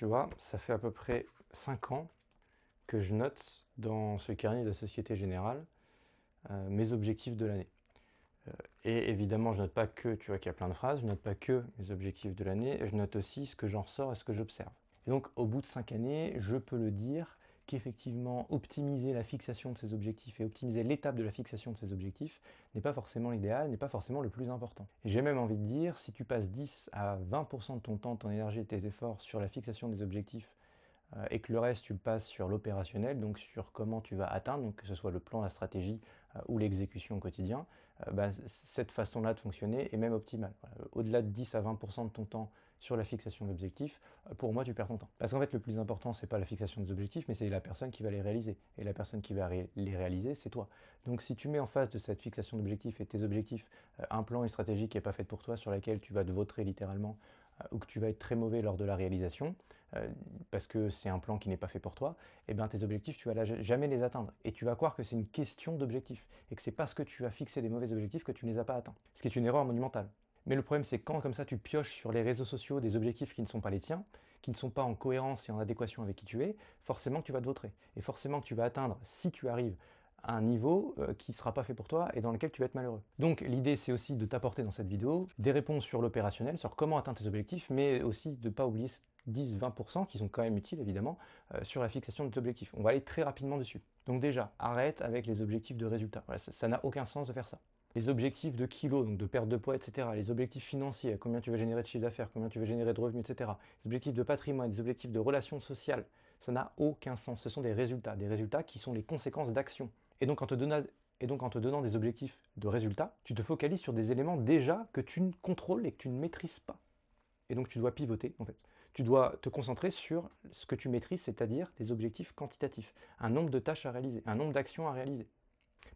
Tu vois, ça fait à peu près 5 ans que je note dans ce carnet de la Société Générale mes objectifs de l'année. Et évidemment, je note pas que, tu vois qu'il y a plein de phrases, je note pas que mes objectifs de l'année, je note aussi ce que j'en ressors et ce que j'observe. Et donc, au bout de 5 années, je peux le dire qu'effectivement, optimiser la fixation de ces objectifs et optimiser l'étape de la fixation de ces objectifs n'est pas forcément l'idéal, n'est pas forcément le plus important. Et j'ai même envie de dire, si tu passes 10 à 20% de ton temps, de ton énergie et de tes efforts sur la fixation des objectifs et que le reste, tu le passes sur l'opérationnel, donc sur comment tu vas atteindre, donc que ce soit le plan, la stratégie ou l'exécution au quotidien, cette façon-là de fonctionner est même optimale. Voilà. Au-delà de 10 à 20% de ton temps sur la fixation d'objectifs, pour moi, tu perds ton temps. Parce qu'en fait, le plus important, c'est pas la fixation des objectifs, mais c'est la personne qui va les réaliser. Et la personne qui va les réaliser, c'est toi. Donc si tu mets en face de cette fixation d'objectifs et tes objectifs un plan, une stratégie qui n'est pas faite pour toi, sur laquelle tu vas te vautrer littéralement, ou que tu vas être très mauvais lors de la réalisation, parce que c'est un plan qui n'est pas fait pour toi, et bien tes objectifs, tu vas jamais les atteindre. Et tu vas croire que c'est une question d'objectifs, et que c'est parce que tu as fixé des mauvais objectifs que tu ne les as pas atteints. Ce qui est une erreur monumentale. Mais le problème, c'est quand comme ça tu pioches sur les réseaux sociaux des objectifs qui ne sont pas les tiens, qui ne sont pas en cohérence et en adéquation avec qui tu es, forcément que tu vas te vautrer. Et forcément que tu vas atteindre, si tu arrives, un niveau qui ne sera pas fait pour toi et dans lequel tu vas être malheureux. Donc l'idée c'est aussi de t'apporter dans cette vidéo des réponses sur l'opérationnel, sur comment atteindre tes objectifs, mais aussi de ne pas oublier 10-20% qui sont quand même utiles évidemment sur la fixation de tes objectifs. On va aller très rapidement dessus. Donc déjà, arrête avec les objectifs de résultat. Voilà, ça n'a aucun sens de faire ça. Les objectifs de kilos, donc de perte de poids, etc. Les objectifs financiers, combien tu vas générer de chiffre d'affaires, combien tu vas générer de revenus, etc. Les objectifs de patrimoine, les objectifs de relations sociales, ça n'a aucun sens. Ce sont des résultats qui sont les conséquences d'actions. Et donc, en te donnant des objectifs de résultats, tu te focalises sur des éléments déjà que tu ne contrôles et que tu ne maîtrises pas. Et donc, tu dois pivoter, en fait. Tu dois te concentrer sur ce que tu maîtrises, c'est-à-dire des objectifs quantitatifs, un nombre de tâches à réaliser, un nombre d'actions à réaliser.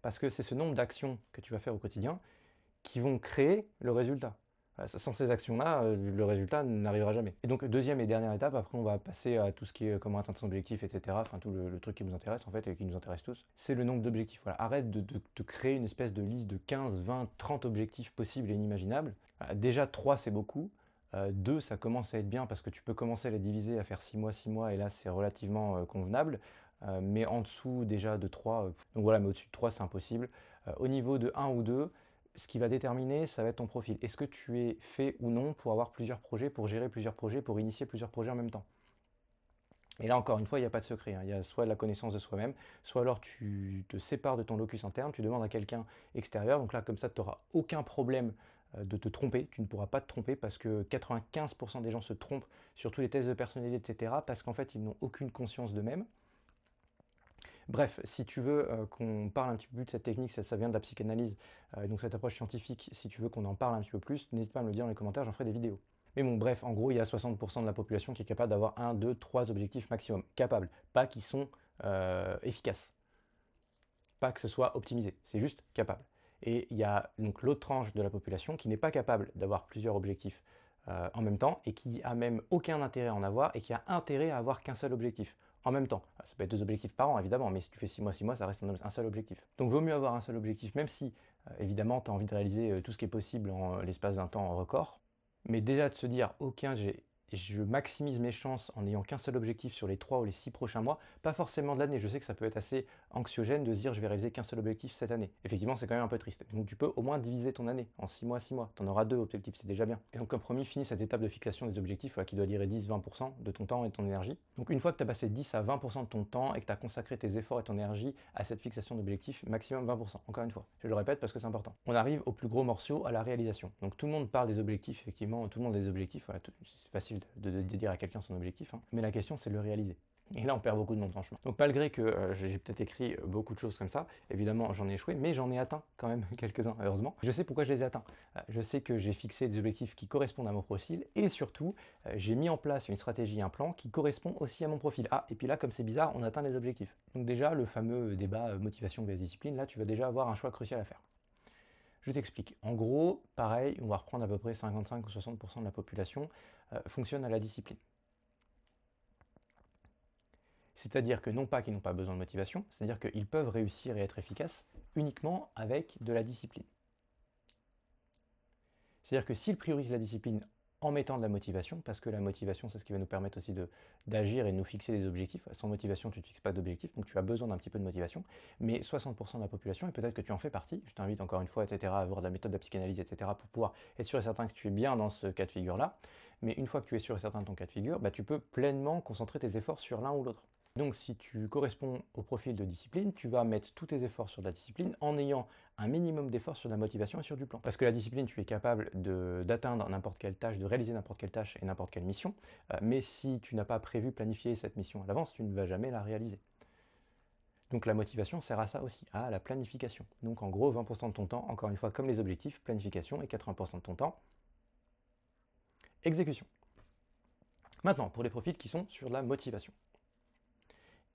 Parce que c'est ce nombre d'actions que tu vas faire au quotidien qui vont créer le résultat. Sans ces actions-là, le résultat n'arrivera jamais. Et donc, deuxième et dernière étape, après on va passer à tout ce qui est comment atteindre son objectif, etc. Enfin, tout le truc qui nous intéresse en fait et qui nous intéresse tous, c'est le nombre d'objectifs. Voilà. Arrête de créer une espèce de liste de 15, 20, 30 objectifs possibles et inimaginables. Déjà, 3 c'est beaucoup. 2, ça commence à être bien parce que tu peux commencer à les diviser, à faire 6 mois, et là c'est relativement convenable. Mais en dessous déjà de 3, donc voilà, mais au-dessus de 3 c'est impossible. Au niveau de 1 ou 2, ce qui va déterminer, ça va être ton profil. Est-ce que tu es fait ou non pour avoir plusieurs projets, pour gérer plusieurs projets, pour initier plusieurs projets en même temps? Et là encore une fois, il n'y a pas de secret, hein. Il y a soit la connaissance de soi-même, soit alors tu te sépares de ton locus interne, tu demandes à quelqu'un extérieur. Donc là, comme ça, tu n'auras aucun problème de te tromper. Tu ne pourras pas te tromper parce que 95% des gens se trompent sur tous les tests de personnalité, etc. Parce qu'en fait, ils n'ont aucune conscience d'eux-mêmes. Bref, si tu veux qu'on parle un petit peu plus de cette technique, ça vient de la psychanalyse, donc cette approche scientifique, si tu veux qu'on en parle un petit peu plus, n'hésite pas à me le dire dans les commentaires, j'en ferai des vidéos. Mais bon, bref, en gros, il y a 60% de la population qui est capable d'avoir un, 2, 3 objectifs maximum. Capables, pas qui sont efficaces. Pas que ce soit optimisé, c'est juste capable. Et il y a donc l'autre tranche de la population qui n'est pas capable d'avoir plusieurs objectifs en même temps et qui a même aucun intérêt à en avoir et qui a intérêt à avoir qu'un seul objectif en même temps. Ça peut être 2 objectifs par an évidemment, mais si tu fais 6 mois, ça reste un seul objectif. Donc vaut mieux avoir un seul objectif, même si évidemment tu as envie de réaliser tout ce qui est possible en l'espace d'un temps record. Mais déjà de se dire, ok, je maximise mes chances en n'ayant qu'un seul objectif sur les 3 ou les 6 prochains mois, pas forcément de l'année. Je sais que ça peut être assez anxiogène de se dire je vais réaliser qu'un seul objectif cette année. Effectivement, c'est quand même un peu triste. Donc tu peux au moins diviser ton année en 6 mois, 6 mois. Tu en auras 2 objectifs, c'est déjà bien. Et donc comme promis, finis cette étape de fixation des objectifs qui doit durer 10-20% de ton temps et de ton énergie. Donc une fois que tu as passé 10 à 20% de ton temps et que tu as consacré tes efforts et ton énergie à cette fixation d'objectifs, maximum 20%. Encore une fois, je le répète parce que c'est important. On arrive au plus gros morceau, à la réalisation. Donc tout le monde parle des objectifs, effectivement, tout le monde a des objectifs. Voilà, c'est facile de dire à quelqu'un son objectif, hein. Mais la question c'est de le réaliser. Et là, on perd beaucoup de monde, franchement. Donc, malgré que j'ai peut-être écrit beaucoup de choses comme ça, évidemment, j'en ai échoué, mais j'en ai atteint quand même quelques-uns, heureusement. Je sais pourquoi je les ai atteints. Je sais que j'ai fixé des objectifs qui correspondent à mon profil, et surtout, j'ai mis en place une stratégie, un plan qui correspond aussi à mon profil. Ah, et puis là, comme c'est bizarre, on atteint les objectifs. Donc déjà, le fameux débat motivation vs discipline, là, tu vas déjà avoir un choix crucial à faire. Je t'explique. En gros, pareil, on va reprendre à peu près 55 ou 60% de la population fonctionne à la discipline. C'est-à-dire que non pas qu'ils n'ont pas besoin de motivation, c'est-à-dire qu'ils peuvent réussir et être efficaces uniquement avec de la discipline. C'est-à-dire que s'ils priorisent la discipline en mettant de la motivation, parce que la motivation, c'est ce qui va nous permettre aussi d'agir et de nous fixer des objectifs. Sans motivation, tu ne te fixes pas d'objectifs, donc tu as besoin d'un petit peu de motivation. Mais 60% de la population, et peut-être que tu en fais partie, je t'invite encore une fois, etc., à avoir de la méthode de la psychanalyse, etc., pour pouvoir être sûr et certain que tu es bien dans ce cas de figure-là. Mais une fois que tu es sûr et certain de ton cas de figure, bah, tu peux pleinement concentrer tes efforts sur l'un ou l'autre. Donc si tu corresponds au profil de discipline, tu vas mettre tous tes efforts sur la discipline en ayant un minimum d'efforts sur la motivation et sur du plan. Parce que la discipline, tu es capable d'atteindre n'importe quelle tâche, de réaliser n'importe quelle tâche et n'importe quelle mission, mais si tu n'as pas prévu planifier cette mission à l'avance, tu ne vas jamais la réaliser. Donc la motivation sert à ça aussi, à la planification. Donc en gros, 20% de ton temps, encore une fois comme les objectifs, planification, et 80% de ton temps, exécution. Maintenant, pour les profils qui sont sur la motivation.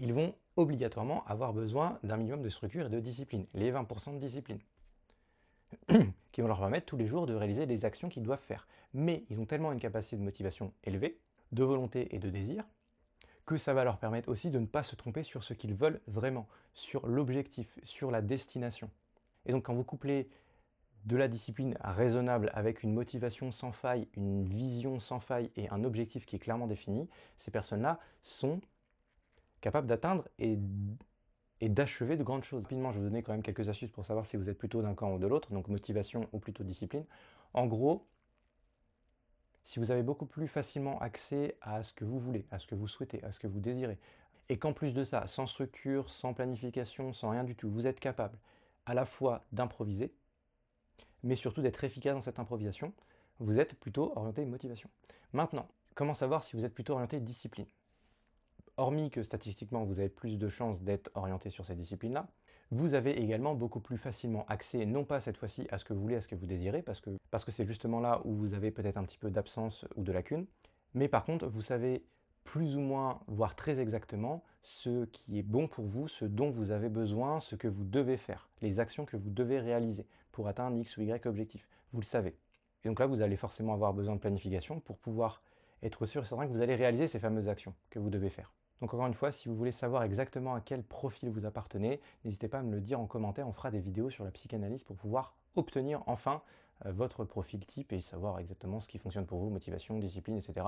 Ils vont obligatoirement avoir besoin d'un minimum de structure et de discipline, les 20% de discipline, qui vont leur permettre tous les jours de réaliser les actions qu'ils doivent faire. Mais ils ont tellement une capacité de motivation élevée, de volonté et de désir, que ça va leur permettre aussi de ne pas se tromper sur ce qu'ils veulent vraiment, sur l'objectif, sur la destination. Et donc quand vous couplez de la discipline raisonnable avec une motivation sans faille, une vision sans faille et un objectif qui est clairement défini, ces personnes-là sont capables d'atteindre et d'achever de grandes choses. Rapidement, je vais vous donner quand même quelques astuces pour savoir si vous êtes plutôt d'un camp ou de l'autre, donc motivation ou plutôt discipline. En gros, si vous avez beaucoup plus facilement accès à ce que vous voulez, à ce que vous souhaitez, à ce que vous désirez, et qu'en plus de ça, sans structure, sans planification, sans rien du tout, vous êtes capable à la fois d'improviser, mais surtout d'être efficace dans cette improvisation, vous êtes plutôt orienté motivation. Maintenant, comment savoir si vous êtes plutôt orienté discipline? Hormis que statistiquement vous avez plus de chances d'être orienté sur cette discipline-là, vous avez également beaucoup plus facilement accès, non pas cette fois-ci à ce que vous voulez, à ce que vous désirez, parce que c'est justement là où vous avez peut-être un petit peu d'absence ou de lacune, mais par contre vous savez plus ou moins, voire très exactement, ce qui est bon pour vous, ce dont vous avez besoin, ce que vous devez faire, les actions que vous devez réaliser pour atteindre X ou Y objectif. Vous le savez. Et donc là, vous allez forcément avoir besoin de planification pour pouvoir être sûr et certain que vous allez réaliser ces fameuses actions que vous devez faire. Donc encore une fois, si vous voulez savoir exactement à quel profil vous appartenez, n'hésitez pas à me le dire en commentaire, on fera des vidéos sur la psychanalyse pour pouvoir obtenir enfin votre profil type et savoir exactement ce qui fonctionne pour vous, motivation, discipline, etc.